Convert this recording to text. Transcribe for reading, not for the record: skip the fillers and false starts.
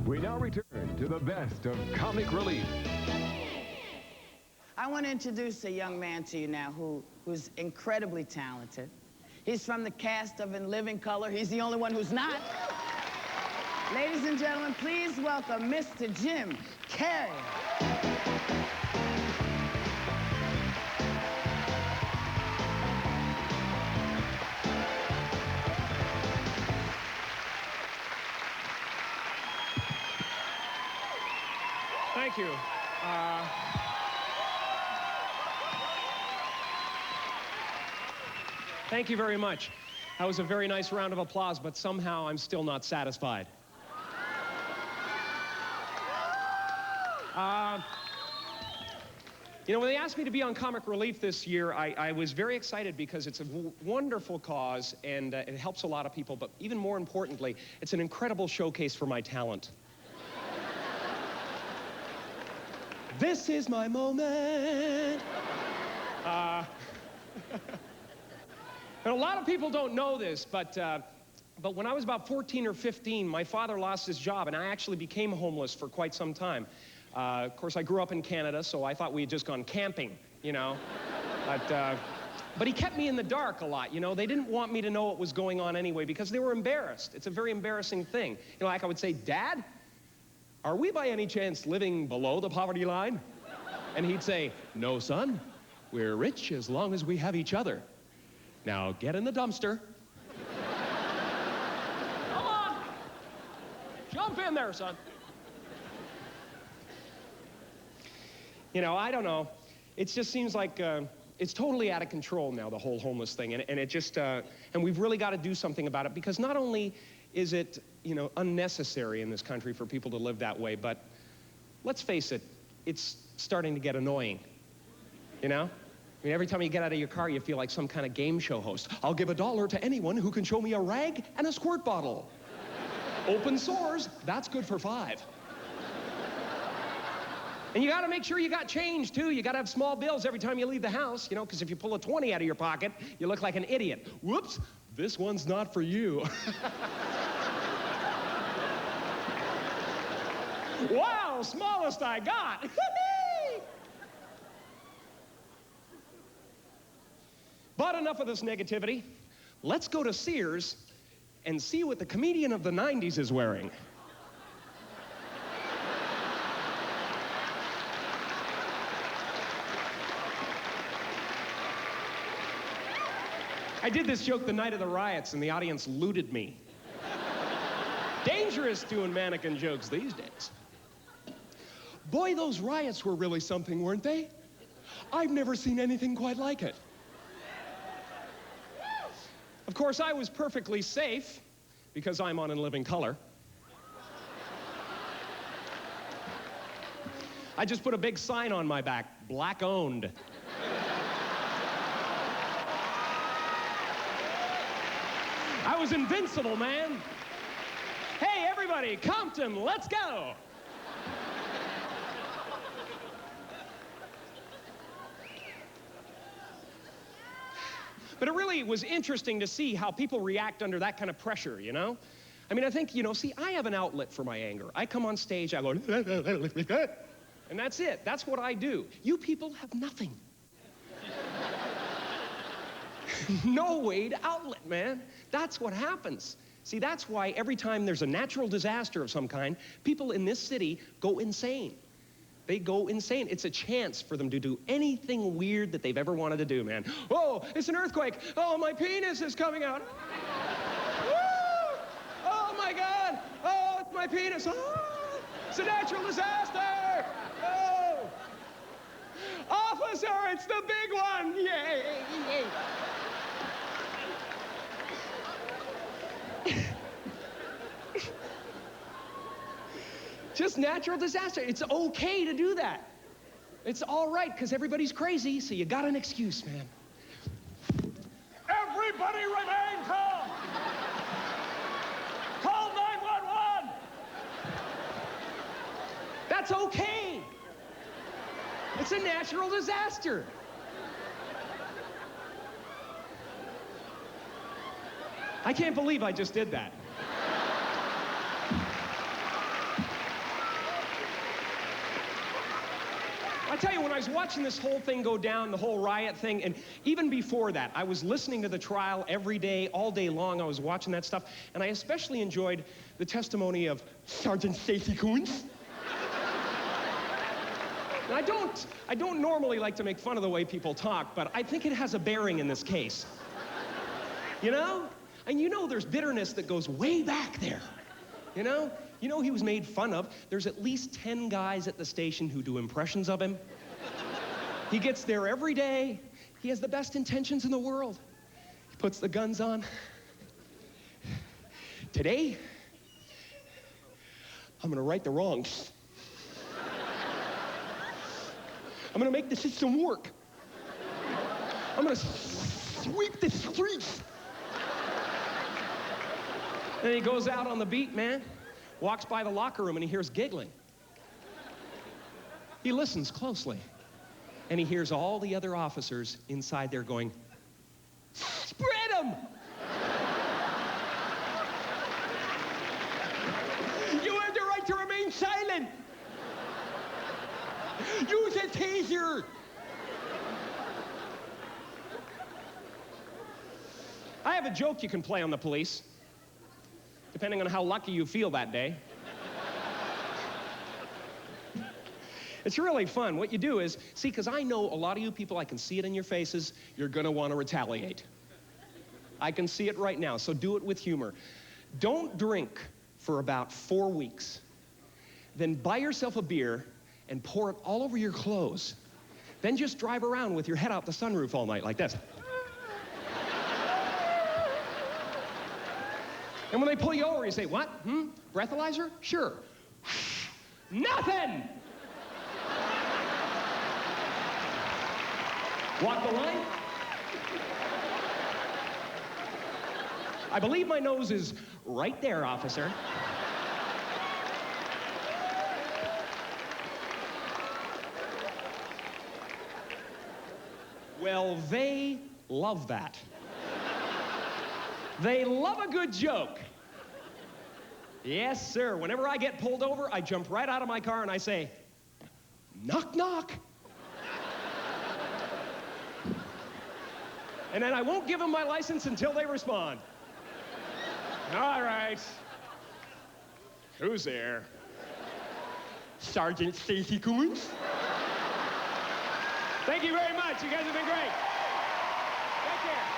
We now return to the best of comic relief. I want to introduce a young man to you now who's incredibly talented. He's from the cast of In Living Color. He's the only one who's not. Ladies and gentlemen, please welcome Mr. Jim Carrey. Thank you. Thank you very much. That was a very nice round of applause, but somehow I'm still not satisfied. You know, when they asked me to be on Comic Relief this year, I was very excited because it's a wonderful cause and it helps a lot of people, but even more importantly, it's an incredible showcase for my talent. This is my moment. And a lot of people don't know this, but when I was about 14 or 15, my father lost his job, and I actually became homeless for quite some time. Of course, I grew up in Canada, so I thought we had just gone camping, you know. But he kept me in the dark a lot, you know. They didn't want me to know what was going on anyway because they were embarrassed. It's a very embarrassing thing. You know, like I would say, Dad, are we by any chance living below the poverty line? And he'd say, no, son, we're rich as long as we have each other. Now get in the dumpster. Come on. Jump in there, son. You know, I don't know. It just seems like it's totally out of control now, the whole homeless thing. And it just, and we've really got to do something about it because not only is it, you know, unnecessary in this country for people to live that way, but let's face it, it's starting to get annoying, you know? I mean, every time you get out of your car, you feel like some kind of game show host. I'll give $1 to anyone who can show me a rag and a squirt bottle. Open sores, that's good for 5. And you gotta make sure you got change, too. You gotta have small bills every time you leave the house, you know, because if you pull a 20 out of your pocket, you look like an idiot. Whoops, this one's not for you. Wow, smallest I got. But enough of this negativity. Let's go to Sears and see what the comedian of the 90s is wearing. I did this joke the night of the riots and the audience looted me. Dangerous doing mannequin jokes these days. Boy, those riots were really something, weren't they? I've never seen anything quite like it. Of course, I was perfectly safe because I'm on In Living Color. I just put a big sign on my back, black owned. I was invincible, man. Hey, everybody, Compton, let's go. But it really was interesting to see how people react under that kind of pressure, you know? I mean, I think, you know, see, I have an outlet for my anger. I come on stage, I go, and that's it. That's what I do. You people have nothing. No way to outlet, man. That's what happens. See, that's why every time there's a natural disaster of some kind, people in this city go insane. They go insane. It's a chance for them to do anything weird that they've ever wanted to do, man. Oh, it's an earthquake. Oh, my penis is coming out. Woo! Oh, my God. Oh, it's my penis. Oh, it's a natural disaster. Oh. Officer, it's the big one. Yay, yay. Just natural disaster. It's okay to do that. It's all right, because everybody's crazy, so you got an excuse, man. Everybody remain calm. Call 911. That's okay. It's a natural disaster. I can't believe I just did that. was watching this whole thing go down, the whole riot thing, and even before that, I was listening to the trial every day, all day long. I was watching that stuff, and I especially enjoyed the testimony of Sergeant Stacey Coons. And I don't normally like to make fun of the way people talk, but I think it has a bearing in this case. You know? And you know there's bitterness that goes way back there. You know? You know he was made fun of. There's at least 10 guys at the station who do impressions of him. He gets there every day. He has the best intentions in the world. He puts the guns on. Today, I'm gonna right the wrongs. I'm gonna make the system work. I'm gonna sweep the streets. And he goes out on the beat, man, walks by the locker room and he hears giggling. He listens closely and he hears all the other officers inside there going, "Spread 'em! You have the right to remain silent! Use a taser!" I have a joke you can play on the police, depending on how lucky you feel that day. It's really fun. What you do is, see, because I know a lot of you people, I can see it in your faces, you're gonna want to retaliate. I can see it right now, so do it with humor. Don't drink for about 4 weeks. Then buy yourself a beer and pour it all over your clothes. Then just drive around with your head out the sunroof all night like this. And when they pull you over, you say, "What? Breathalyzer? Sure." Nothing! Walk the line? I believe my nose is right there, officer. Well, they love that. They love a good joke. Yes, sir. Whenever I get pulled over, I jump right out of my car and I say, "Knock, knock." And then I won't give them my license until they respond. "All right. Who's there?" "Sergeant Stacey Coons." Thank you very much. You guys have been great. Take care.